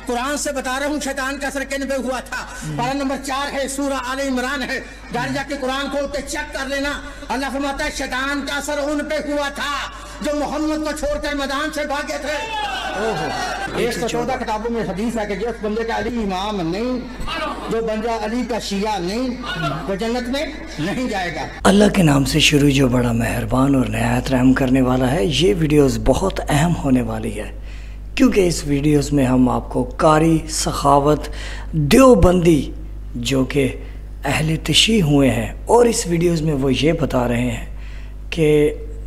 قرآن سے بتا رہا ہوں شیطان کا اثر کن پہ ہوا تھا. پارہ نمبر 4 ہے، سورہ آل عمران ہے، جا کے قرآن کھول کے چیک کر لینا. اللہ فرماتا ہے شیطان کا اثر ان پہ ہوا تھا جو محمد کو چھوڑ کر میدان سے بھاگے تھے. 114 کتابوں میں حدیث ہے کہ جس بندے کا علی امام نہیں، جو بندہ علی کا شیعہ نہیں، وہ جنت میں نہیں جائے گا. اللہ کے نام سے شروع جو بڑا مہربان اور نہایت رحم کرنے والا ہے. یہ ویڈیوز بہت اہم ہونے والی ہے کیونکہ اس ویڈیوز میں ہم آپ کو قاری سخاوت دیوبندی جو کہ اہل تشیع ہوئے ہیں، اور اس ویڈیوز میں وہ یہ بتا رہے ہیں کہ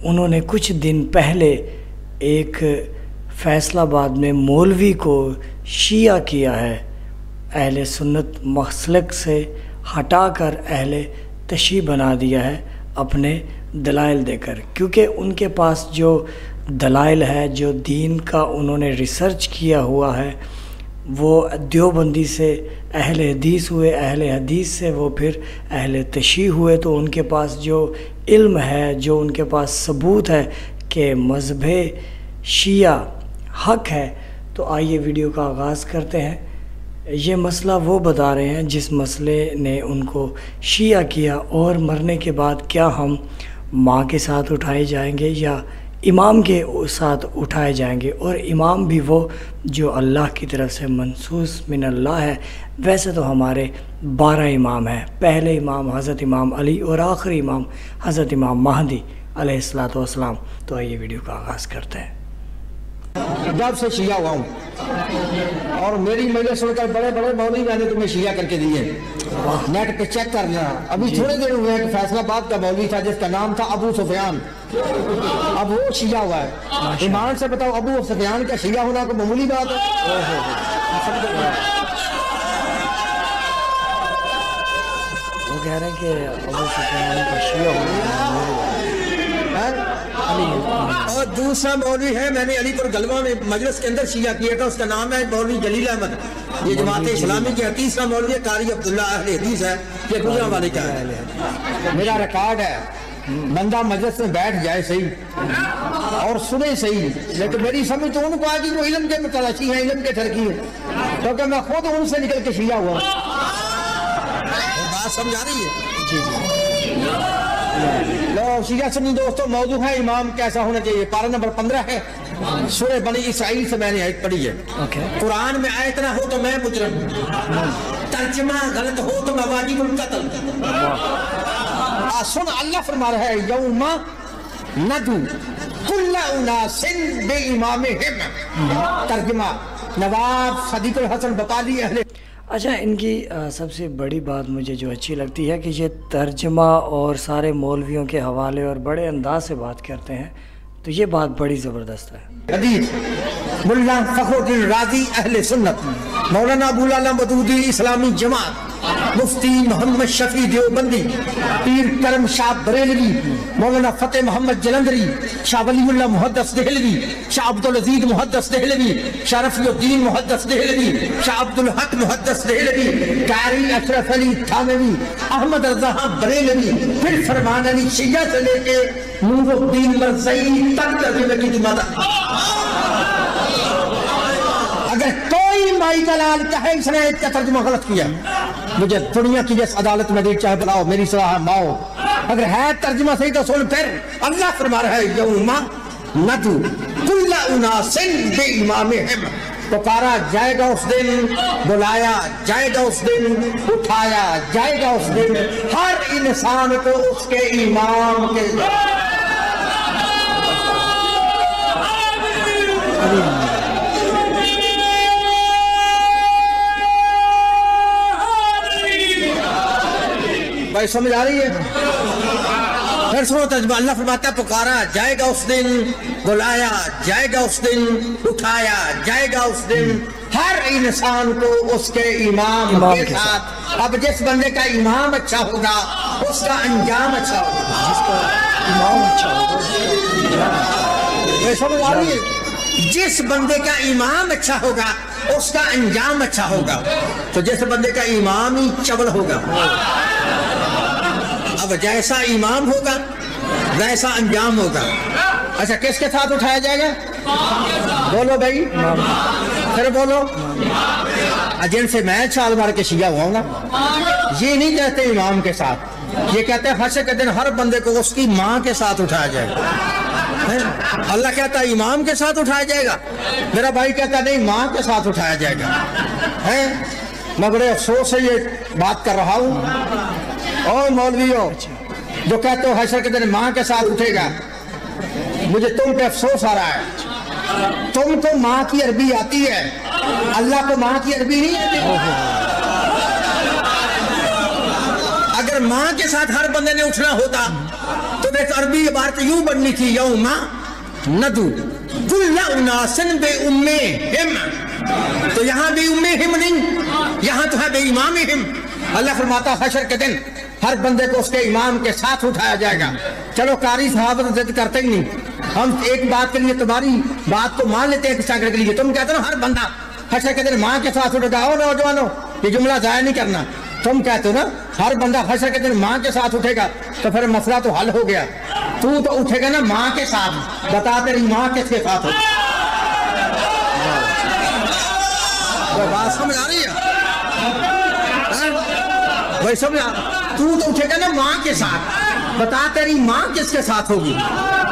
انہوں نے کچھ دن پہلے ایک فیصل آباد میں مولوی کو شیعہ کیا ہے، اہل سنت مسلک سے ہٹا کر اہل تشیع بنا دیا ہے اپنے دلائل دے کر. کیونکہ ان کے پاس جو دلائل ہے، جو دین کا انہوں نے ریسرچ کیا ہوا ہے، وہ دیوبندی سے اہل حدیث ہوئے، اہل حدیث سے وہ پھر اہل تشیع ہوئے. تو ان کے پاس جو علم ہے، جو ان کے پاس ثبوت ہے کہ مذہب شیعہ حق ہے. تو آئیے ویڈیو کا آغاز کرتے ہیں. یہ مسئلہ وہ بتا رہے ہیں جس مسئلے نے ان کو شیعہ کیا، اور مرنے کے بعد کیا ہم ماں کے ساتھ اٹھائے جائیں گے یا امام کے ساتھ اٹھائے جائیں گے. اور امام بھی وہ جو اللہ کی طرف سے منصوص من اللہ ہے. ویسے تو ہمارے 12 امام ہیں. پہلے امام حضرت امام علی اور آخری امام حضرت امام مہدی علیہ السلام. تو آئیے ویڈیو کا آغاز کرتے ہیں. جب سے شیعہ ہوا ہوں اور میری مجلس سن کر بڑے بڑے مولوی میں نے تمہیں شیعہ کر کے دیے. نیٹ پہ چیک کر لینا. ابھی تھوڑے دیر ہوئے کہ فیصل آباد کا مولوی تھا جس کا نام تھا ابو سفیان، اب وہ شیعہ ہوا ہے. ایمان سے بتاؤ ابو سفیان کا شیعہ ہونا کوئی معمولی بات ہے؟ وہ کہہ رہے ہیں کہ ابو سفیان کا شیعہ ہونا. اور دوسرا مولوی ہے، میں نے علی پور گلوا میں مجلس کے اندر شیعہ کیا تھا، اس کا نام ہے مولوی جلیل احمد. یہ جماعت اسلامی کی. تیسرا مولوی ہے قاری عبداللہ اہل حدیث ہے، یہ گجرا والے کا ہے. میرا ریکارڈ ہے. بندہ مجلس میں بیٹھ جائے صحیح اور سنے صحیح، لیکن میری سمجھ تو ان کو آگی جو علم کے متلاشی ہیں، علم کے ترقی ہیں، کیونکہ میں خود ان سے نکل کے شیعہ ہوا. بات سمجھ آ رہی ہے؟ جی جی. لو شیعہ سنی دوستو، موضوع ہے امام کیسا ہونا چاہیے. پارہ نمبر 15 ہے، سورہ بنی اسرائیل سے میں نے آیت پڑھی ہے. قرآن میں آیت نہ ہو تو میں مجرم، ترجمہ غلط ہو تو میں واجب القتل. سن اللہ فرما رہا ہے یوم ندعو کل اناس بامامہم. ترجمہ نواب صدیق الحسن بقالی اہل. اچھا، ان کی سب سے بڑی بات مجھے جو اچھی لگتی ہے کہ یہ ترجمہ اور سارے مولویوں کے حوالے اور بڑے انداز سے بات کرتے ہیں. تو یہ بات بڑی زبردست ہے. حدیث ملا فخر الدین رازی اہل سنت، مولانا ابو الاعلی مودودی اسلامی جماعت، مفتی محمد شفیع دیوبندی، پیر کرم شاہ بریلوی، مولانا فتح محمد جلندری، شاہ ولی اللہ محدث دہلوی، شاہ عبدالعزیز محدث دہلوی، شاہ رفیع الدین محدث دہلوی، شاہ عبدالحق محدث دہلوی، قاری اشرف علی تھانوی، احمد رضا بریلوی، پھر فرمان علی شیعہ سے لے کے نور الدین مرزائی تک ترجمے کی جماعت. اگر کوئی مائی دلال کہے اس نے اس کا ترجمہ غلط کیا، مجھے دنیا کی جس عدالت میں دیر چاہے بلاؤ، میری صلاح ہے ماؤ. اگر ہے ترجمہ صحیح تو سن. پھر اللہ فرما رہا ہے یوم ندعو کل اناس بامامہم. پکارا جائے گا اس دن، بلایا جائے گا اس دن، اٹھایا جائے گا اس دن ہر انسان کو اس کے امام کے. بھائی سمجھ آ رہی ہے؟ پھر سنو ترجمہ. اللہ فرماتا ہے پکارا جائے گا اس دن، بلایا جائے گا اس دن، اٹھایا جائے گا اس دن ہر انسان کو اس کے امام کے ساتھ. اب جس بندے کا امام اچھا ہوگا اس کا انجام اچھا ہوگا. جس کا امام اچھا ہوگا. سمجھ آ رہی ہے؟ جس بندے کا امام اچھا ہوگا اس کا انجام اچھا ہوگا. تو جس بندے کا امام ہی چول ہوگا، اب جیسا امام ہوگا ویسا انجام ہوگا. اچھا کس کے ساتھ اٹھایا جائے گا؟ بولو بھائی. پھر بولو جن سے میں چھال مار کے شیعہ ہوا ہوں نا، یہ نہیں کہتے امام کے ساتھ، یہ کہتے ہیں حشر کے دن ہر بندے کو اس کی ماں کے ساتھ اٹھایا جائے گا۔ اللہ کہتا ہے امام کے ساتھ اٹھایا جائے گا، میرا بھائی کہتا ہے نہیں ماں کے ساتھ اٹھایا جائے گا۔ میں بڑے افسوس سے یہ بات کر رہا ہوں، اور مولویوں جو کہتے ہو حشر کے دن ماں کے ساتھ اٹھے گا، مجھے تم پہ افسوس آ رہا ہے۔ تم کو ماں کی عربی آتی ہے، اللہ کو ماں کی عربی نہیں آتی۔ اگر ماں کے ساتھ ہر بندے نے اٹھنا ہوتا تو ایک عربی عبارت یوں بننی تھی، یوم ندعو کل اناس بامہم، تو یہاں بے امہم نہیں، یہاں تو ہے بے امامہم۔ اللہ فرماتا حشر کے دن ہر بندے کو اس کے امام کے ساتھ اٹھایا جائے گا۔ چلو قاری صاحب ضد کرتے ہی نہیں، ہم ایک بات کے لیے تمہاری بات کو مان لیتے ہیں کس طرح کے لیے، تم کہتے ہو ہر بندہ حشر کے دن ماں کے ساتھ اٹھے گا۔ اور نوجوانوں یہ جملہ ضائع نہیں کرنا، تم کہتے ہو نا ہر بندہ حشر کے دن ماں کے ساتھ اٹھے گا، تو پھر مسئلہ تو حل ہو گیا۔ تو اٹھے گا نا ماں کے ساتھ، بتا تیری ماں کس کے ساتھ ہوگی؟ بات سمجھ آ رہی ہے؟ وہی سمجھ تو اٹھے گا نا ماں کے ساتھ، بتا تیری ماں کس کے ساتھ ہوگی؟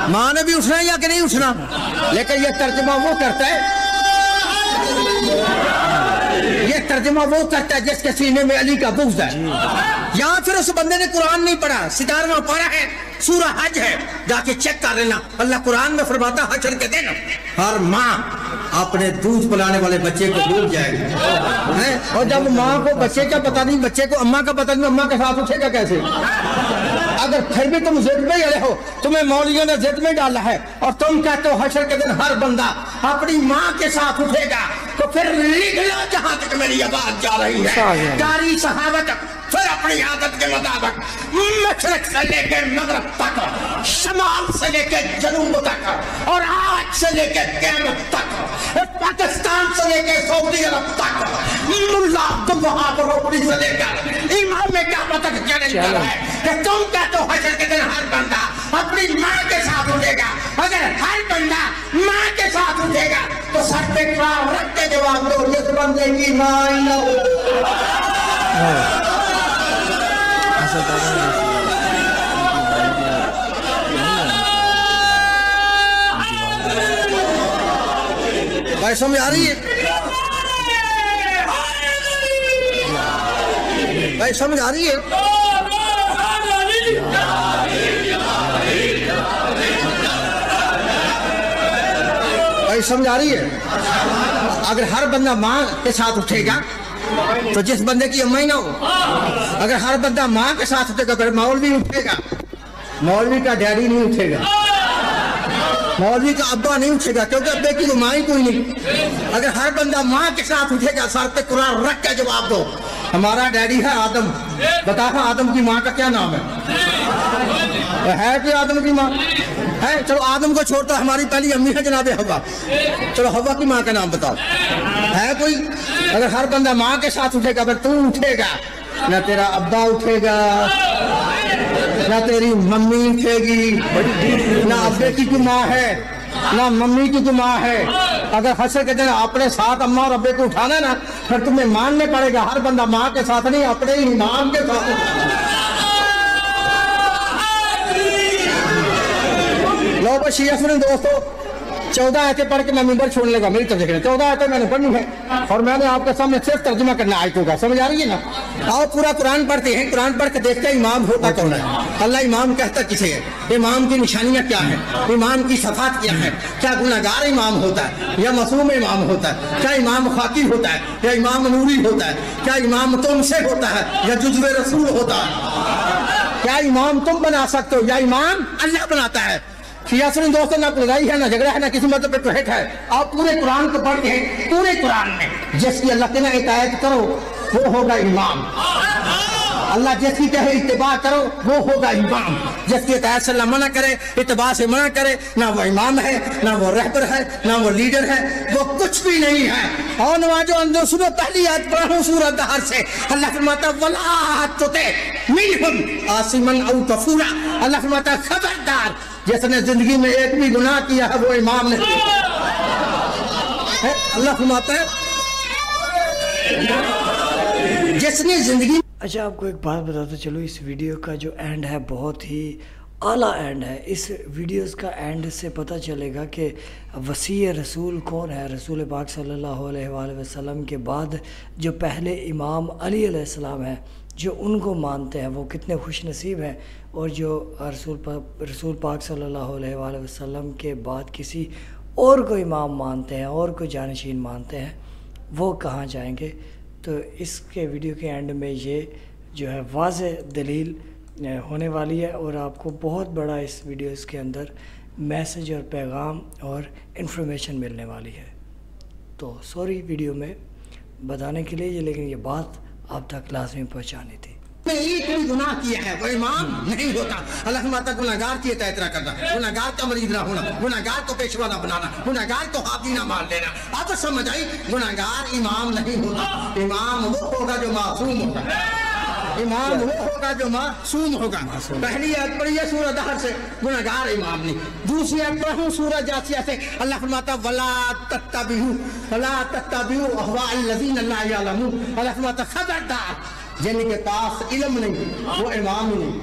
ماں نے بھی اٹھنا یا کہ نہیں اٹھنا؟ لیکن یہ ترجمہ وہ کرتا ہے، یہ ترجمہ وہ کرتا ہے جس کے سینے میں علی کا بغض ہے، یا پھر اس بندے نے قرآن نہیں پڑھا، 17واں پارہ ہے سورہ حج ہے، جا کے چیک کر لینا۔ اللہ قرآن میں فرماتا حشر کے دن ہر ماں اپنے دودھ پلانے والے بچے کو بھول جائے گی، اور جب ماں کو بچے کا پتہ نہیں، بچے کو اماں کا پتہ نہیں، اماں کے ساتھ اٹھے گا کیسے؟ اگر پھر بھی تم ضد میں اڑے ہو، تمہیں مولویوں نے ضد میں ڈالا ہے، اور تم کہتے ہو حشر کے دن ہر بندہ اپنی ماں کے ساتھ اٹھے گا، تو پھر لکھ لو جہاں تک میری آواز جا رہی ہے، قاری صحابت پھر اپنی عادت کے مطابق مشرق سے لے کے مغرب تک، شمال سے لے کے جنوب تک، اور آج سے لے کے قیامت تک، پاکستان سے لے کے سعودی عرب تک، ملا عبدالوہا کو روپڑی سے لے کر امام کعبہ تک چیلنج کر رہا ہے کہ تم کہتے ہو حشر کے دن ہر بندہ اپنی ماں کے ساتھ اٹھے گا۔ اگر ہر بندہ ماں کے ساتھ اٹھے گا تو سر پہ کراؤ رکھ کے جواب دو، جس بندے کی ماں ہی نہ ہو۔ بھائی سمجھ آ رہی ہے؟ بھائی سمجھ آ رہی ہے؟ بھائی سمجھ آ رہی ہے؟ اگر ہر بندہ ماں کے ساتھ اٹھے گا تو جس بندے کی اماں ہی نہ ہو، اگر ہر بندہ ماں کے ساتھ اٹھے گا پھر مولوی اٹھے گا، مولوی کا ڈیڈی نہیں اٹھے گا، مولوی کا ابا نہیں اٹھے گا، کیونکہ ابے کی تو ماں ہی کوئی نہیں۔ اگر ہر بندہ ماں کے ساتھ اٹھے گا، سر پہ قرآن رکھ کے جواب دو۔ ہمارا ڈیڈی ہے آدم، بتا آدم کی ماں کا کیا نام ہے کوئی آدم کی ماں ہے؟ چلو آدم کو چھوڑتا، ہماری پہلی امی ہے جناب حوا، چلو حوا کی ماں کا نام بتاؤ، ہے کوئی؟ اگر ہر بندہ ماں کے ساتھ اٹھے گا پھر تو اٹھے گا، نہ تیرا ابا اٹھے گا، نہ تیری ممی اٹھے گی، نہ ابے کی کوئی ماں ہے، نہ ممی کی کوئی ماں ہے۔ اگر حشر کے دن اپنے ساتھ اماں اور ابے کو اٹھانا نا، پھر تمہیں ماننے پڑے گا ہر بندہ ماں کے ساتھ نہیں، اپنے ہی امام کے ساتھ۔ لو بس شیعہ سنیں دوستو، 14 آیتیں پڑھ کے میں ممبر چھوڑنے لگا، میری طرف دیکھیں، 14 آیتیں میں نے پڑھنی ہے اور میں نے آپ کے سامنے صرف ترجمہ کرنا آیتوں کا، سمجھ آ رہی ہے نا؟ آؤ پورا قرآن پڑھتے ہیں، قرآن پڑھ کے دیکھتے ہیں امام ہوتا کون ہے، اللہ امام کہتا کسے ہے، امام کی نشانیاں کیا ہیں، امام کی صفات کیا ہے، کیا گناہگار امام ہوتا ہے یا معصوم امام ہوتا ہے، کیا امام خاکی ہوتا ہے یا امام نوری ہوتا ہے، کیا امام تم سے ہوتا ہے یا جزو رسول ہوتا ہے، کیا امام تم بنا سکتے ہو یا امام اللہ بناتا ہے؟ شیعہ سنیں دوستوں، نہ لڑائی ہے، نہ جھگڑا ہے، نہ کسی مطلب پہ ٹوہٹ ہے۔ آپ پورے قرآن کو پڑھتے ہیں، پورے قرآن میں جس کی اللہ کہنا اطاعت کرو وہ ہوگا امام، اللہ جس کی کہے اتباع کرو وہ ہوگا امام، جس کی اطاعت سے اللہ منع کرے، اتباع سے منع کرے، نہ وہ امام ہے، نہ وہ رہبر ہے، نہ وہ لیڈر ہے، وہ کچھ بھی نہیں ہے۔ اور نواجو اندر سنو پہلی آیت پڑھا ہوں سورہ دہر سے، اللہ فرماتا وَلَا تُطِعْ مِنْهُمْ عَاصِمًا أَوْ كَفُورًا، اللہ فرماتا خبردار جس نے زندگی میں ایک بھی گناہ کیا ہے وہ امام نہیں اللہ فرماتا ہے جس نے زندگی. اچھا آپ کو ایک بات بتاتا چلو، اس ویڈیو کا جو اینڈ ہے بہت ہی اعلیٰ اینڈ ہے. اس ویڈیوز کا اینڈ سے پتہ چلے گا کہ وصی رسول کون ہے. رسول پاک صلی اللہ علیہ وآلہ وسلم کے بعد جو پہلے امام علی علیہ السلام ہیں، جو ان کو مانتے ہیں وہ کتنے خوش نصیب ہیں، اور جو رسول پاک صلی اللہ علیہ وآلہ وسلم کے بعد کسی اور کو امام مانتے ہیں، اور کو جانشین مانتے ہیں، وہ کہاں جائیں گے. تو اس کے ویڈیو کے اینڈ میں یہ جو ہے واضح دلیل ہونے والی ہے، اور آپ کو بہت بڑا اس ویڈیوز کے اندر میسج اور پیغام اور انفارمیشن ملنے والی ہے. تو سوری ویڈیو میں بتانے کے لیے، لیکن یہ بات آپ تک لازمی پہنچانی تھی. میں ایک بھی گناہ کیا ہے وہ امام نہیں ہوتا. اللہ فرماتا ہے گناہگار کی اطاعت نہ کرنا، گناہگار کا مرید نہ ہونا، گناہگار کو پیشوا نہ بنانا، گناہگار کو ہاتھی نہ مار لینا. آپ تو سمجھ آئی، گناہگار امام نہیں ہوتا. امام وہ ہوگا جو معصوم ہوگا. امام وہ ہوگا جو معصوم ہوگا. پہلی آیت پڑھی ہے سورہ دہر سے، گناہگار امام نہیں. دوسری آیت پڑھوں سورہ جاثیہ سے، اللہ فرماتا ولا تتبعوا اهواء الذین لا یعلمون. اللہ فرماتا خبردار جن کے پاس علم نہیں وہ امام نہیں.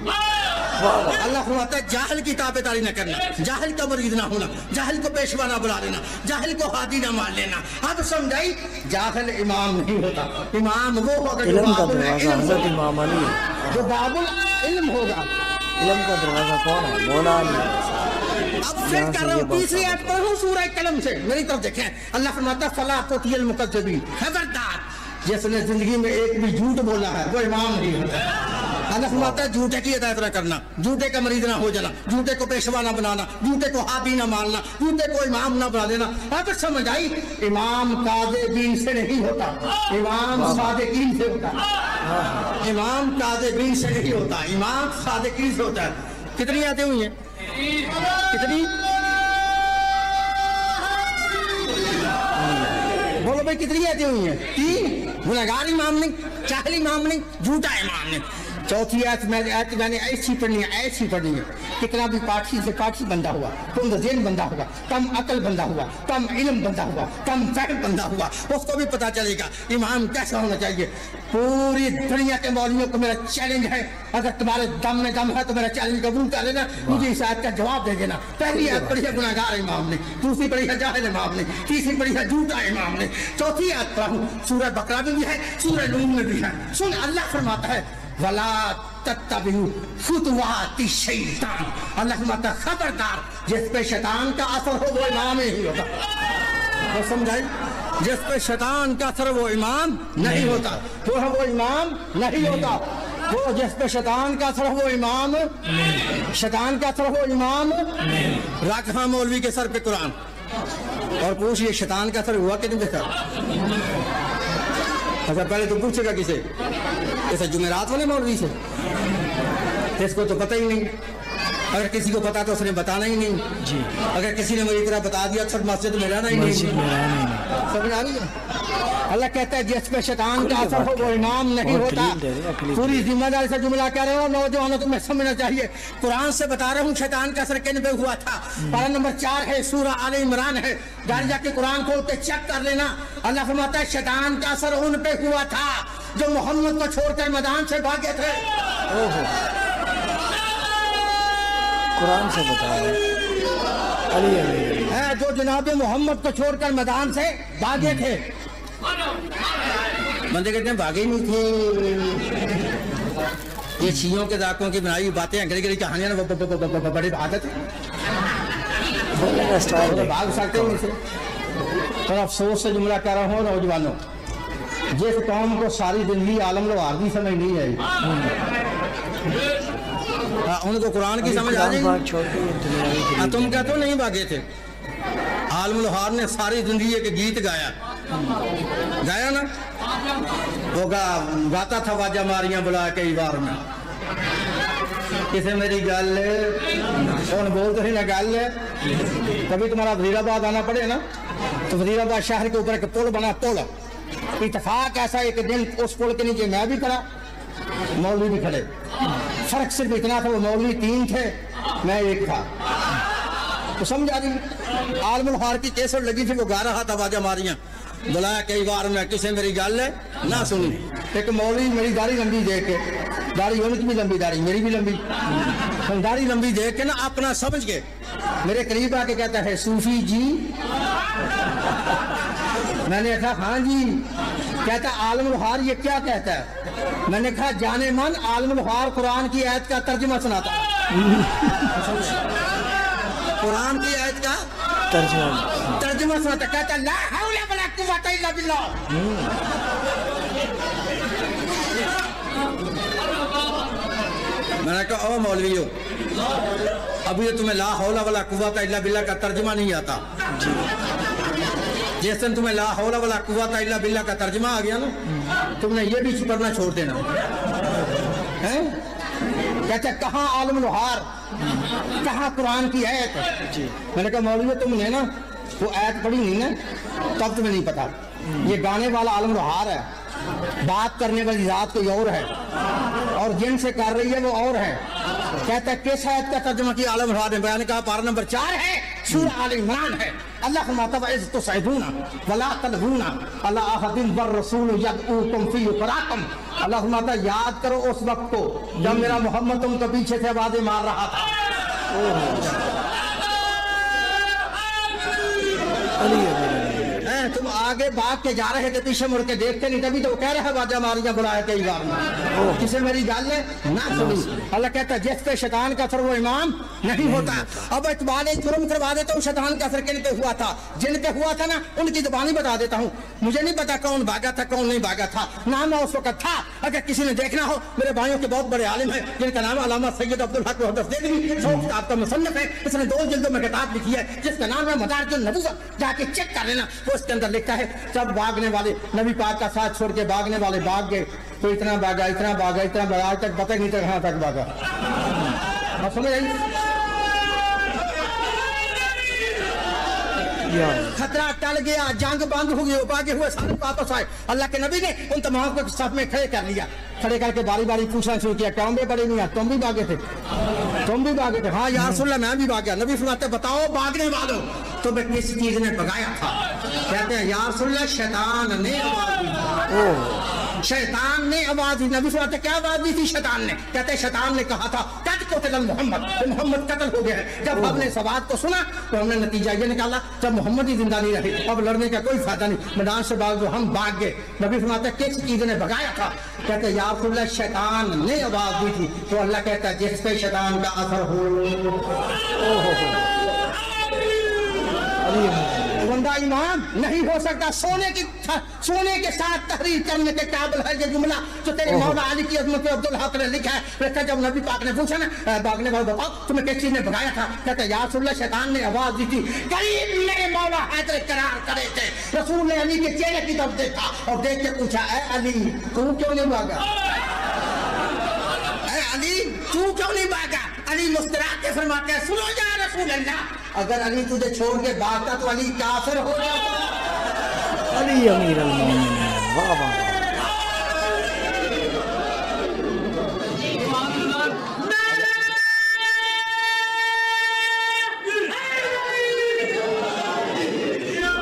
اللہ فرماتا ہے جاہل کی تابعداری نہ کرنا، جاہل کا مرید نہ ہونا، جاہل کو پیشوا نہ بلا لینا، جاہل کو ہاتھی نہ مار لینا. اب سمجھائی، جاہل امام نہیں ہوتا. امام وہ ہوگا جو علم کا باب دروازہ العلم حضرت ہوگا، امام علی ہے. جو باب العلم ہوگا. علم کا دروازہ کون ہے؟ مولا علی. اب پھر کر رہا ہوں تیسری آیت پڑھوں سورہ قلم سے، میری طرف دیکھیں. اللہ فرماتا ہے فلا تطیع المکذبین. خبردار جس نے زندگی میں ایک بھی جھوٹ بولا ہے وہ امام نہیں ہوتا. اللہ فرماتا ہے جھوٹے کی اطاعت نہ کرنا، جھوٹے کا مرید نہ ہو جانا، جھوٹے کو پیشوا نہ بنانا، جھوٹے کو ہاتھی نہ مارنا، جھوٹے کو امام نہ بنا دینا. اب سمجھ آئی، امام کاذبین سے نہیں ہوتا، امام صادقین سے ہوتا. امام کاذبین سے نہیں ہوتا، امام صادقین سے ہوتا ہے. کتنی آیتیں ہوئی ہیں؟ کتنی؟ بولو بھائی کتنی آیتیں ہوئی ہیں؟ 3. گناہگار امام نہیں، جاہل امام نہیں، جھوٹا امام نہیں. چوتھی آیت میں نے ایسی پڑھنی ہے، ایسی پڑھنی ہے. کتنا بھی پاٹھی سے پاٹھی بندہ ہوا، کم ذہن بندہ ہوا، کم عقل بندہ ہوا، کم علم بندہ ہوا، کم فہم بندہ ہوا، اس کو بھی پتا چلے گا امام کیسا ہونا چاہیے. پوری دنیا کے مولویوں کو میرا چیلنج ہے، اگر تمہارے دم میں دم ہے تو میرا چیلنج قبول کر لینا، مجھے اس آیت کا جواب دے دینا. پہلی آیت پڑھی ہے گناہگار امام نے، دوسری پڑھی ہے جاہل امام نے، تیسری پڑھی ہے جھوٹا امام نے، چوتھی آیت پڑھوں سورہ بقرہ میں بھی ہے، سورہ نون میں بھی ہے. سن اللہ فرماتا ہے وَلَا تَتَّبِعُوا خُطُوَاتِ الشَّيْطَانِ. اللہ فرماتا ہے خبردار جس پہ شیطان کا اثر ہو وہ امام نہیں ہوتا. وہ سمجھائی، جس پہ شیطان کا اثر وہ امام نہیں ہوتا، وہ امام نہیں ہوتا. وہ جس پہ شیطان کا اثر ہو وہ امام، شیطان کا اثر ہو امام. رکھا مولوی کے سر پہ قرآن اور پوچھئے شیطان کا اثر ہوا کہ نہیں دیکھا. اچھا پہلے تو پوچھے گا کسے؟ ایسا جمعرات والے مولوی سے؟ اس کو تو پتہ ہی نہیں. اگر کسی کو پتا تو اس نے بتانا ہی نہیں. جی اگر کسی نے میری طرح بتا دیا تو مسجد میں رہنا ہی نہیں. سمجھ آ رہی ہے؟ اللہ کہتا ہے جس پہ شیطان کا اثر ہو وہ امام نہیں ہوتا. پوری ذمہ داری سے جملہ کہہ رہے ہو نوجوانوں، تمہیں سمجھنا چاہیے. قرآن سے بتا رہا ہوں شیطان کا اثر کن پہ ہوا تھا. پارہ نمبر 4 ہے، سورہ آل عمران ہے، جاری جا کے قرآن کھول کے چیک کر لینا. اللہ فرماتا ہے شیطان کا اثر ان پہ ہوا تھا جو محمد کو چھوڑ کر میدان سے بھاگے تھے. قرآن سے بتا رہے ہیں جو جناب محمد کو چھوڑ کر میدان سے بھاگے تھے. بندے کہتے ہیں بھاگے نہیں تھے. یہ شیعوں کے ذاکروں کی بنائی باتیں انگریزی گری کہانیاں بڑی عادت ہے، بھاگ سکتے ہیں ان سے. اور افسوس سے جملہ کہہ رہا ہوں نوجوانوں، جس قوم کو ساری زندگی عالم العارضی سمجھ نہیں آئی، ان کو قرآن کی سمجھ آ جائے گی. تم کہتے ہو نہیں بھاگے تھے. عالم الحار نے ساری زندگی ایک گیت گایا نا، وہ گاتا تھا واجہ ماریاں بلا کئی بار میں، کسے میری گل کون بولتے ہیں نا گل. کبھی تمہارا وزیر آباد آنا پڑے نا تو وزیر آباد شہر کے اوپر ایک پل بنا. پل اتفاق ایسا ایک دن اس پل کے نیچے میں بھی کھڑا، مولوی بھی کھڑے. فرق صرف اتنا تھا، وہ مولوی 3 تھے، میں 1 تھا. تو سمجھ آ رہی عالم الحار کی کیسٹ لگی تھی، وہ گا رہا تھا واجہ ماریاں، بلایا کئی بار میں، کسی میری گل ہے نہ سنی. ایک مولوی میری داڑھی لمبی دیکھ کے، داڑھی ان کی بھی لمبی، داڑھی میری بھی لمبی، داڑھی لمبی دیکھ کے نا اپنا سمجھ کے میرے قریب آ کے کہتا ہے صوفی جی. میں نے کہا ہاں جی. کہتا عالم الحار یہ کیا کہتا ہے؟ میں نے کہا جانے من عالم الحار قرآن کی آیت کا ترجمہ سناتا ہے. قرآن کی آیت کا ترجمہ سناتا. کہتا لا حول ولا قوت الا باللہ. میں نے کہا او مولویو، ابھی تمہیں لا حول ولا قوت الا باللہ کا ترجمہ نہیں آتا. جس دن تمہیں لا حول ولا قوت الا باللہ کا ترجمہ آ گیا نا، تم نے یہ بھی پڑھنا چھوڑ دینا. کہتے کہاں عالم الحار، کہاں قرآن کی آیت. میں نے کہا مولوی تم نے نا وہ آیت پڑھی نہیں نا، تب تمہیں نہیں پتا. یہ گانے والا عالم الحار ہے، بات کرنے والی ذات کوئی اور ہے، اور جن سے کر رہی ہے وہ اور ہے. کہتا ہے کس آیت کا ترجمہ کیا عالم الحار نے؟ بیان کہا پارہ نمبر 4 ہے، سورہ آل عمران ہے. اللہ فرماتا ہے اذ تصعدون ولا تلوون علی احد والرسول یدعوکم فی اخراکم. اللہ فرماتا ہے یاد کرو اس وقت کو جب میرا محمد تم کو پیچھے سے آوازیں مار رہا تھا. تم آگے بھاگ کے جا رہے تھے، پیچھے مڑ کے دیکھتے نہیں، تبھی تو وہ کہہ رہے ہیں واجہ ماریاں بلایا کئی بار میں. کسی میری گل ہے نہ سنی. اللہ کہتا ہے جس پہ شیطان کا اثر وہ امام نہیں ہوتا. اب اعتبار جرم کروا دیتا ہوں. شیطان کا اثر کن پہ ہوا تھا؟ جن پہ ہوا تھا نا ان کی زبانی بتا دیتا ہوں. مجھے نہیں پتا کون بھاگا تھا کون نہیں بھاگا تھا، نام اس وقت تھا. اگر کسی نے دیکھنا ہو، میرے بھائیوں کے بہت بڑے عالم ہیں جن کا نام علامہ سید عبدالحق محدث دہلوی، 100 کتاب کا مصنف ہے. اس نے 2 جلدوں میں کتاب لکھی ہے جس کا نام ہے مدارج النبوت. جا کے چیک کر لینا. وہ اس کے اندر لکھا ہے جب بھاگنے والے نبی پاک کا ساتھ چھوڑ کے بھاگنے والے بھاگ گئے تو اتنا بھاگا اتنا بھاگا اتنا بھاگا، آج تک پتہ نہیں تھا کہاں تک بھاگا. سمجھ آئی؟ خطرہ ٹل گیا، جنگ بند ہو گئی، وہ بھاگے ہوئے سارے واپس آئے. اللہ کے نبی نے ان تمام کو صف میں کھڑے کر لیا. کھڑے کر کے باری باری پوچھنا شروع کیا کون بھی بڑے نہیں، تم بھی بھاگے تھے؟ تم بھی بھاگے تھے؟ ہاں یا رسول اللہ میں بھی بھاگا. نبی فرماتے بتاؤ بھاگنے والوں تمہیں کس چیز نے بھگایا تھا؟ کہتے ہیں یا رسول اللہ شیطان نے آواز دی. شیطان نے آواز دی. نبی فرماتے کیا آواز دی تھی شیطان نے؟ کہتے ہیں شیطان نے کہا تھا قد قتل محمد، محمد قتل ہو گیا ہے. جب ہم نے اس آواز کو سنا تو ہم نے نتیجہ یہ نکالا جب محمد ہی زندہ نہیں رہے اب لڑنے کا کوئی فائدہ نہیں، میدان سے بھاگ دو. ہم بھاگ گئے. نبی فرماتے کس چیز نے بھگایا تھا؟ کہتے ہیں یا رسول اللہ شیطان نے آواز دی تھی. تو اللہ کہتا ہے جس پہ شیطان کا اثر ہو بندہ امام نہیں ہو سکتا. سونے کے ساتھ تحریر کرنے کے قابل ہے یہ جملہ جو تیرے مولا علی کی عظمت عبدالحق نے لکھا ہے. جب نبی پاک نے پوچھا نا بھاگنے والے بتاؤ تمہیں کس چیز نے بھگایا تھا؟ کہتے ہیں یا رسول اللہ شیطان نے آواز دی تھی. قریب میرے مولا حیدر قرار کرے تھے. رسول نے علی کے چہرے کی طرف دیکھا اور دیکھ کے پوچھا اے علی تو کیوں نہیں بھاگا؟ اے علی تو کیوں نہیں بھاگا؟ علی مسکرا کے فرماتے ہیں سنو یا رسول اللہ اگر علی تجھے چھوڑ کے بھاگتا تو علی کافر ہو جاتا. علی امیر المومنین. واہ واہ.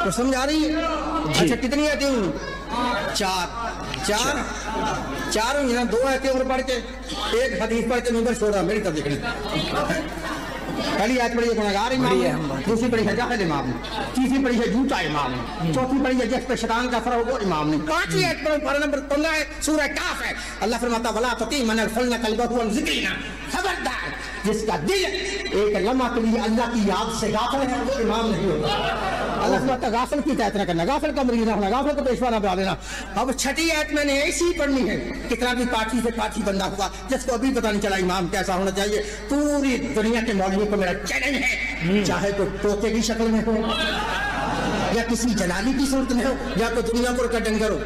تو سمجھ آ رہی ہے؟ اچھا کتنی آتی ہوں؟ 4 ہوئی نا. 2 آیتیں اور پڑھ کے ایک حدیث پڑھ کے ممبر چھوڑا میری طرف دیکھنی. پہلی آیت پڑھی ہے گنہگار امام، دوسری پڑھی ہے جاہل امام، تیسری پڑھی ہے جھوٹا امام، چوتھی پڑھی ہے جس پہ شیطان کا اثر ہو وہ امام نہیں. 5ویں آیت پڑھی پارہ نمبر 15 ہے سورہ کاف ہے. اللہ فرماتا ولا تطیع من اغفلنا قلبه عن ذکرنا. خبردار جس کا دل ایک لمحہ کے لیے اللہ کی یاد سے غافل ہے وہ امام نہیں ہوتا. اللہ فرماتا غافل کی اطاعت نہ کرنا، غافل کا مریض نہ ہونا، غافل کو پیشوا نہ بنا دینا. اب 6ٹھی آیت میں نے ایسی پڑھنی ہے کتنا بھی پاٹھی سے پاٹھی بندہ ہوا جس کو ابھی پتہ نہیں چلا امام کیسا ہونا چاہیے. پوری دنیا کے مولویوں کو میرا چیلنج ہے، چاہے تو طوطے کی شکل میں ہو یا کسی جلالی کی صورت میں ہو یا تو دنیا پر کا ڈنگر ہو،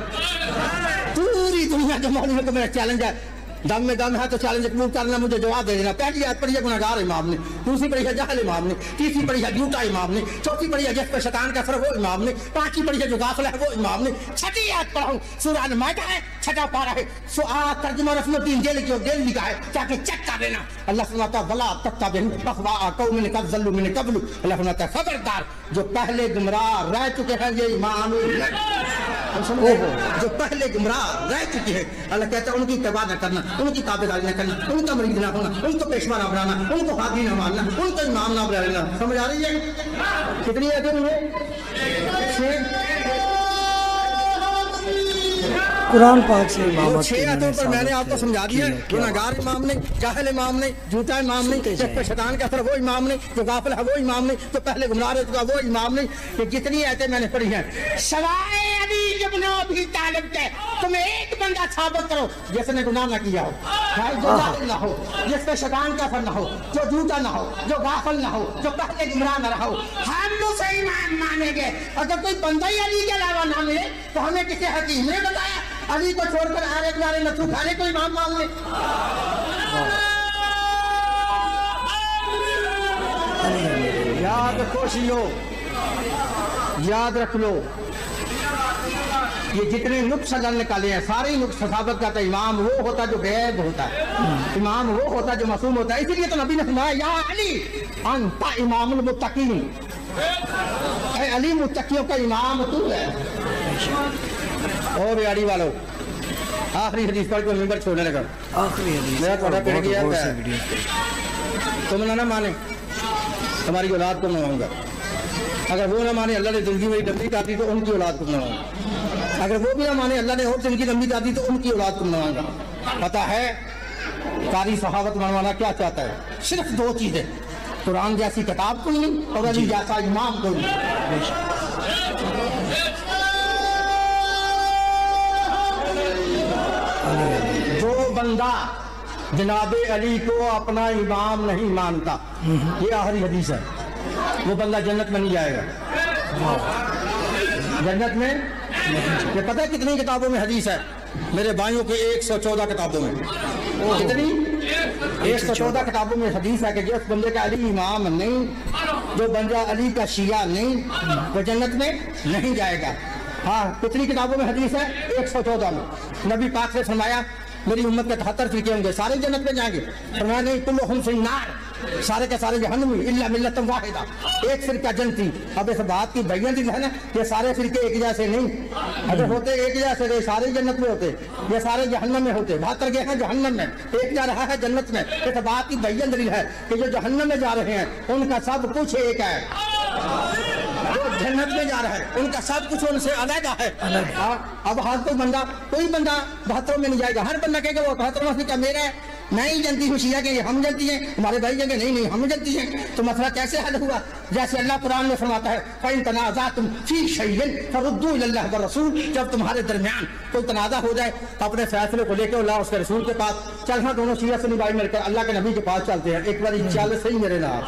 پوری دنیا کے مولویوں کو میرا چیلنج ہے دم میں دم ہے تو چیلنج قبول کرنا, مجھے جواب دے دینا. پہلی آیت پڑھی ہے گناہگار امام نے, دوسری پڑھی ہے جاہل امام نے, تیسری پڑھی ہے جھوٹا امام نے, چوتھی پڑھی ہے جس پہ شیطان کا اثر وہ امام نے, پانچویں پڑھی ہے جو غافل ہے وہ امام نے, چھٹی آیت پڑھاؤں سورہ المائدہ ہے, چھٹا پارہ ہے, ترجمہ رفیع الدین دہلوی کا ہے, تاکہ چیک کر لینا. اللہ فرماتا ہے ولا تتبعوا اهواء قوم قد ضلوا من قبل. اللہ فرماتا ہے خبردار جو پہلے گمراہ رہ چکے ہیں یہ ایمان جو پہلے گمراہ رہ چکے ہیں, اللہ کہتا ہے ان کی اتباع نہ کرنا, ان کی تابعداری نہ کرنا, ان کا مرید نہ ہونا, ان کو پیشوا نہ بنانا, ان کو حاضری نہ ماننا, ان کو امام نہ بنا لینا. سمجھ آ رہی ہے کتنی ہے قرآن پاک سے امامت چھ آیتوں پر میں نے آپ کو سمجھا دیا ہے. گناہگار امام نے, جاہل امام نے, جھوٹا امام نے, جس پہ شیطان کا اثر وہ امام نے, جو غافل ہے وہ امام نے, جو پہلے گمراہ رہ چکا وہ امام نے. یہ جتنی آیتیں میں نے پڑھی ہیں سوائے علی ابن ابی طالب کے تم ایک بندہ ثابت کرو جس نے گناہ نہ کیا ہو, جو جاہل نہ ہو, جس پہ شیطان کا اثر نہ ہو, جو جھوٹا نہ ہو, جو غافل نہ ہو, جو پہلے گمراہ نہ رہا ہو, ہم اسے ایمان مانیں گے. اگر کوئی بندہ ہی علی کے علاوہ نہ ملے تو ہمیں کسی حکیم نے بتایا علی کو چھوڑ کر آرے دوارے نتھو کھانے کو امام مان لے. یاد رکھو یاد رکھ لو, یہ جتنے نقص اللہ نکالے ہیں سارے نقص ثابت کرتا ہے. امام وہ ہوتا جو غیب ہوتا ہے, امام وہ ہوتا جو معصوم ہوتا ہے. اسی لیے تو نبی نے فرمایا یا علی انت امام المتقین, اے علی متقیوں کا امام تو ہے. اور بیاڑی والو آخری حدیث پڑھ کے ممبر چھوڑنے لگا. آخری حدیث میرا تھوڑا پڑھ گیا ہے, تم نہ مانے تمہاری اولاد کو منواؤں گا. اگر وہ نہ مانے اللہ نے زندگی میری لمبی کر دی تو ان کی اولاد کو منواؤں گا. اگر وہ بھی نہ مانے اللہ نے اور زندگی لمبی کر دی تو ان کی اولاد کو منواؤں گا. پتہ ہے قاری صحابت منوانا کیا چاہتا ہے؟ صرف دو چیزیں, قرآن جیسی کتاب کو نہیں اور علی جیسا امام کو نہیں. جو بندہ جناب علی کو اپنا امام نہیں مانتا, یہ آخری حدیث ہے, وہ بندہ جنت میں نہیں جائے گا. جنت میں یہ پتہ ہے کتنی کتابوں میں حدیث ہے میرے بھائیوں کے 114 کتابوں میں. کتنی 114 کتابوں میں حدیث ہے کہ جس بندے کا علی امام نہیں, جو بندہ علی کا شیعہ نہیں, وہ جنت میں نہیں جائے گا. ہاں کتنی کتابوں میں حدیث ہے 114 میں. نبی پاک نے فرمایا میری امت کے 73 فرقے ہوں گے, سارے جنت میں جائیں گے. فرمایا نہیں کلہم فی النار, سارے کے سارے جہنمی الا ملت واحدہ, ایک فرقہ جنتی. اب اس بات کی بیان ہے نا, یہ سارے فرقے ایک جیسے نہیں, اگر ہوتے ایک جیسے رہے سارے جنت میں ہوتے, یہ سارے جہنم میں ہوتے. 72 گئے ہیں جہنم میں, ایک جا رہا ہے جنت میں. اس بات کی بیان دلیل ہے کہ جو جہنم میں جا رہے ہیں ان کا سب کچھ ایک ہے, جو جنت میں جا رہا ہے ان کا سب کچھ ان سے علیحدہ ہے. اب ہر کوئی بندہ 72 میں نہیں جائے گا. ہر بندہ کہے گا وہ 72واں فرقہ میرا ہے, میں ہی جنتی ہوں. شیعہ کہ ہم جنتی ہیں, ہمارے بھائی کہیں گے نہیں ہم جنتی ہیں. تو مسئلہ کیسے حل ہوا؟ جیسے اللہ قرآن میں فرماتا ہے فَإِن تَنَازَعْتُمْ فِي شَيْءٍ فَرُدُّوهُ إِلَى اللَّهِ وَالرَّسُولِ, جب تمہارے درمیان کوئی تنازع ہو جائے اپنے فیصلے کو لے کے اللہ اس کے رسول کے پاس. چلنا دونوں شیعہ سنی بھائی مل کر اللہ کے نبی کے پاس چلتے ہیں. ایک بار چل صحیح میرے نام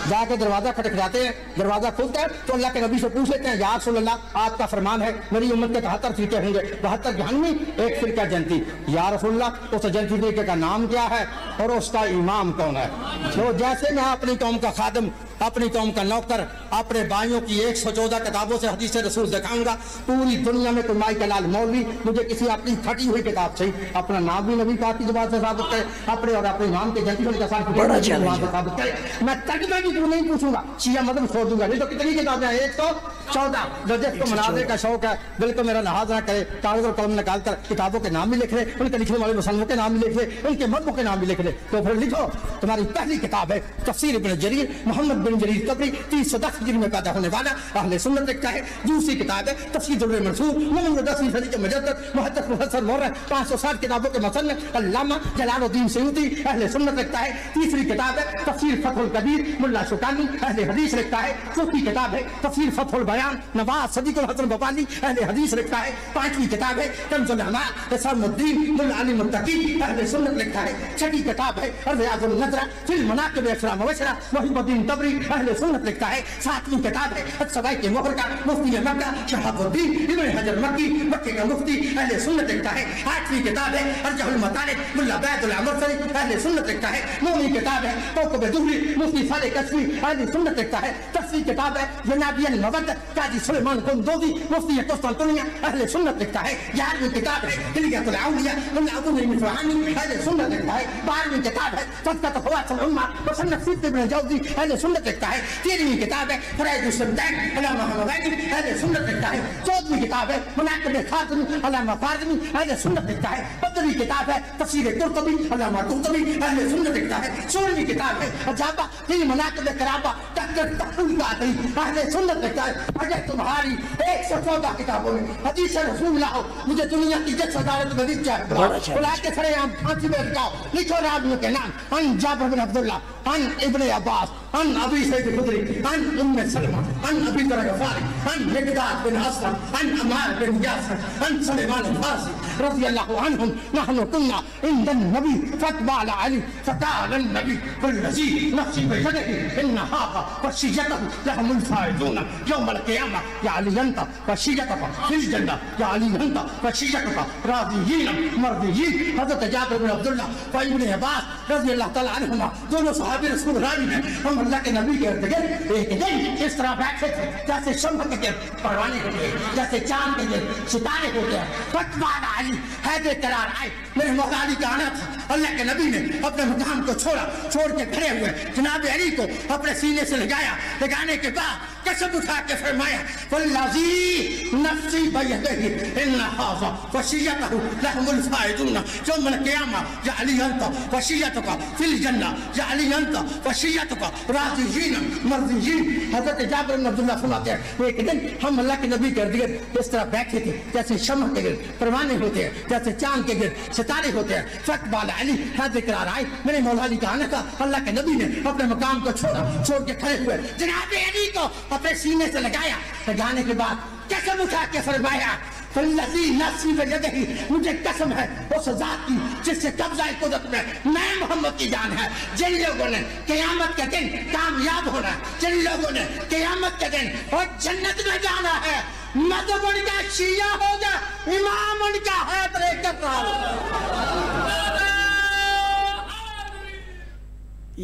جا کے دروازہ کھٹکھٹاتے ہیں, دروازہ کھلتا ہے تو اللہ کے نبی سے پوچھ لیتے ہیں یا رسول اللہ آپ کا فرمان ہے میری امت کے 73 فرقے ہوں گے, 72 جہنمی ایک فرقہ جنتی. یا رسول اللہ اس جنتی فرقے کا نام کیا ہے اور اس کا امام کون ہے؟ تو جیسے میں اپنی قوم کا خادم, اپنی قوم کا نوکر, اپنے بھائیوں کی 114 کتابوں سے حدیث رسول دکھاؤں گا. پوری دنیا میں کوئی مائی کا لال مولوی مجھے کسی اپنی پھٹی ہوئی کتاب سے اپنا نام بھی نبی پاک کی زبان سے ثابت کرے, اپنے اور اپنے امام کے جنتی ہونے کا ثابت کرے, میں ترجمہ بھی نہیں پوچھوں گا, شیعہ مذہب چھوڑ دوں گا. نہیں تو کتنی کتابیں ہیں 114. جو جس کو مناظرے کا شوق ہے دل کو میرا لحاظ نہ کرے, کاغذ اور قلم نکال کر کتابوں کے نام بھی لکھ لے, ان کے لکھنے والے مصنفوں کے نام بھی لکھ لے, ان کے مذہبوں کے نام بھی لکھ لے. تو پھر لکھو تمہاری پہلی کتاب ہے تفسیر ابن جریر, محمد بن جریر طبری 310 ہجری میں پیدا ہونے والا اہل سنت لکھتا ہے. دوسری کتاب ہے تفسیر در منصور, 10ویں صدی کے مجدد محدث مفسر مورخ 560 کتابوں کے مصنف علامہ جلال الدین سیوطی اہل سنت لکھتا ہے. تیسری کتاب ہے تفسیر فتح القدیر ملا شوکانی اہل حدیث لکھتا ہے. چوتھی کتاب ہے تفسیر فتح البیان نواز صدیق الحسن بوالی اہل حدیث لکھتا ہے. پانچویں کتاب ہے کنز العلماء حسام الدین ملا علی متقی اہل سنت لکھتا ہے. چھٹی کتاب ہے ریاض النظرہ فی المناقب اشرا مبشرہ محی الدین طبری اہل سنت لکھتا ہے 7ویں کتاب ہے السوائق مہر کا مفتی مکہ شہاب الدین ابن حجر مکی مکے کا مفتی اہل سنت لکھتا ہے 8ویں کتاب ہے ارجح المطالب ملا بیت العمرسری اہل سنت لکھتا ہے 9ویں کتاب ہے کوكب دہری مفتی صالح کشفی اہل سنت لکھتا ہے 10ویں کتاب ہے جنابی المودت قاضی سلیمان قندوزی مفتی قسطنطنیہ اہل سنت لکھتا ہے 11ویں کتاب ہے حلیۃ الاولیاء ملا ابو نعیم الفہانی اہل سنت لکھتا ہے 12ویں کتاب ہے تذکرۃ خواص الامہ مصنف سید ابن جوزی اہل سنت لکھتا ہے 13ویں کتاب ہے فرائض السمدان علامہ حمدانی اہل سنت لکھتا ہے 14ویں کتاب ہے مناقب خازمی علامہ خازمی اہل سنت لکھتا ہے 15ویں کتاب ہے تفسیر قرطبی علامہ قرطبی اہل سنت لکھتا ہے 16ویں کتاب ہے عجابہ فی مناقب کرابہ ڈاکٹر تقی قادری اہل سنت لکھتا ہے اگر تمہاری 114 کتابوں میں حدیث رسول اللہ مجھے دنیا کی جس عدالت میں لکھ جائے بلا کے سرے عام پھانسی میں لٹکاؤ لکھو راویوں کے نام عن جابر بن عبداللہ عن ابن عباس عن ابی سعید الخدری عن ام سلمہ عن ابی ذر الغفاری عن مقداد بن اسلم عن عمار بن یاسر عن سلیمان الفارسی رضی اللہ عنہم نحن كنا عند النبی فاقبل علی فقال النبی والذی نفسی بیدہ ان هذا وصیته لهم الفائزون یوم القیامہ یا علی انت وصیتک فی الجنہ یا علی انت وصیتک راضیین مرضیین حضرت جابر بن عبداللہ و ابن عباس رضی اللہ تعالی عنہما دونوں صحابی رسول راوی ہیں ہم اللہ کے نبی کے ارد گرد ایک دن اس طرح بیٹھے تھے جیسے شمع کے گرد پروانے ہوتے ہیں جیسے چاند کے گرد ستارے ہوتے ہیں فتوان علی حیدر قرار آئے میرے مولا علی کا آنا تھا اللہ کے نبی نے اپنے مقام کو چھوڑ کے کھڑے ہوئے جناب علی کو اپنے سینے سے لگایا لگانے کے بعد قسم اٹھا کے فرمایا والذی نفسی بیدہ ان ھذا وصیتہ لهم الفائزون یوم القیامہ یا علی انت وصیتک فی الجنہ یا علی انت وصیتک راضیین مرضیین حضرت جابر بن عبداللہ فرماتے ہیں ایک دن ہم اللہ کے نبی کے ارد گرد اس طرح بیٹھے تھے جیسے شمع کے گرد پروانے ہوتے ہیں جیسے چاند کے گرد ستارے ہوتے ہیں فاقبل علی حیدر قرار آئے میرے مولا علی کا آنا تھا اللہ کے نبی نے اپنے مقام کو چھوڑ کے کھڑے ہوئے جناب علی کو اپنے سینے سے لگایا لگانے کے بعد قسم اٹھا کے فرمایا فالذی نفسی بیدہ مجھے قسم ہے اس ذات کی جس سے قبضہ قدرت میں محمد کی جان ہے جن لوگوں نے قیامت کے دن کامیاب ہونا ہے جن لوگوں نے قیامت کے دن اور جنت میں جانا ہے مذہب ان کا شیعہ ہوگا امام ان کا حیدر قرار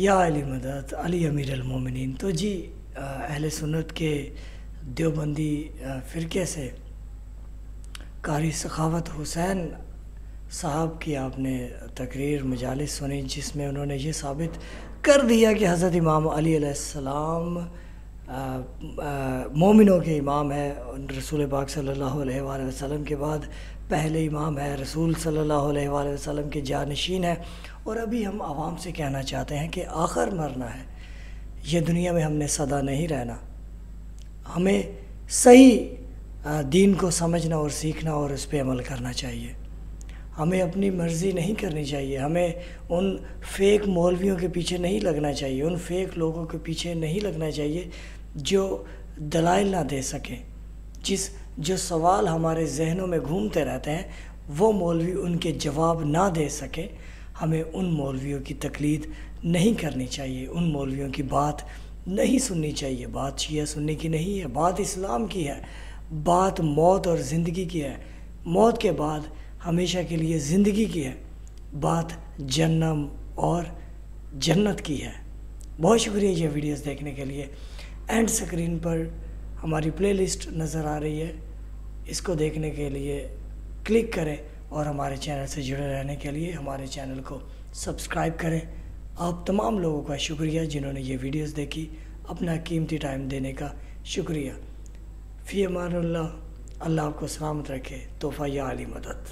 یا علی مدد علی امیر المومنین۔ تو جی اہل سنت کے دیوبندی فرقے سے قاری سخاوت حسین صاحب کی آپ نے تقریر مجالس سنی جس میں انہوں نے یہ ثابت کر دیا کہ حضرت امام علی علیہ السلام مومنوں کے امام ہے، رسول پاک صلی اللہ علیہ وآلہ وسلم کے بعد پہلے امام ہے، رسول صلی اللہ علیہ وآلہ وسلم کے جانشین ہے۔ اور ابھی ہم عوام سے کہنا چاہتے ہیں کہ آخر مرنا ہے، یہ دنیا میں ہم نے سدا نہیں رہنا، ہمیں صحیح دین کو سمجھنا اور سیکھنا اور اس پہ عمل کرنا چاہیے، ہمیں اپنی مرضی نہیں کرنی چاہیے، ہمیں ان فیک مولویوں کے پیچھے نہیں لگنا چاہیے، ان فیک لوگوں کے پیچھے نہیں لگنا چاہیے جو دلائل نہ دے سکیں، جو سوال ہمارے ذہنوں میں گھومتے رہتے ہیں وہ مولوی ان کے جواب نہ دے سکے۔ ہمیں ان مولویوں کی تقلید نہیں کرنی چاہیے، ان مولویوں کی بات نہیں سننی چاہیے۔ بات شیعہ سنی کی نہیں ہے، بات اسلام کی ہے، بات موت اور زندگی کی ہے، موت کے بعد ہمیشہ کے لیے زندگی کی ہے، بات جہنم اور جنت کی ہے۔ بہت شکریہ یہ ویڈیوز دیکھنے کے لیے۔ اینڈ سکرین پر ہماری پلے لسٹ نظر آ رہی ہے، اس کو دیکھنے کے لیے کلک کریں اور ہمارے چینل سے جڑے رہنے کے لیے ہمارے چینل کو سبسکرائب کریں۔ آپ تمام لوگوں کا شکریہ جنہوں نے یہ ویڈیوز دیکھی، اپنا قیمتی ٹائم دینے کا شکریہ۔ فی امان اللہ، اللہ آپ کو سلامت رکھے۔ تحفہ یا علی مدد۔